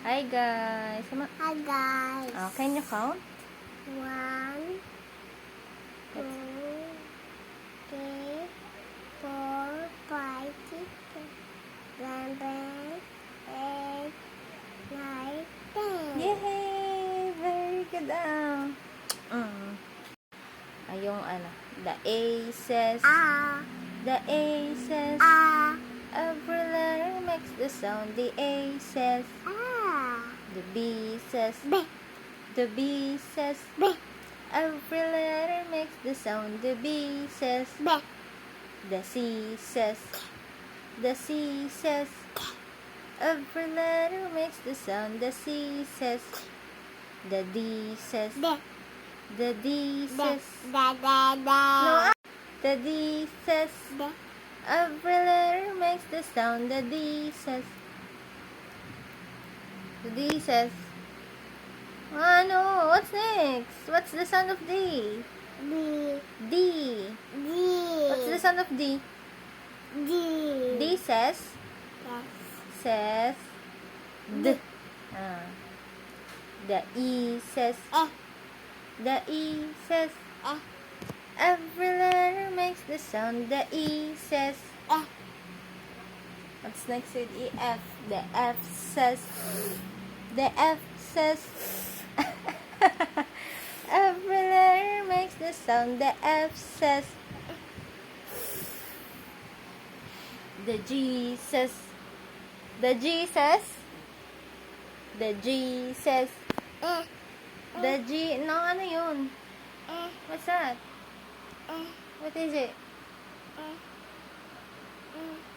Hi guys. Hi guys. Can you count? 1, 2, 3, 4, 5, 6, 7, 8, 9, 10. Yay! Very good. Yung the A says, the A says, every letter makes the sound. The A says, the B says, B. the B says, B. every letter makes the sound. The B says, B. the C says, the C says, every letter makes the sound. The C says, the D says, D. the D says, No. the D says, D. every letter makes the sound. The D says, the D says, no, what's next? What's the sound of D? D. D. D. What's the sound of D? D. D says, Yes. D. The E says, Eh. the E says, Eh. every letter makes the sound. The E says, Eh. what's next with E? F. The F says, the F says, every letter makes the sound. The F says, the G says, the G says, the G says, Eh. the G, no, ano yun? Eh. What's that? Eh. What is it? Eh. Eh.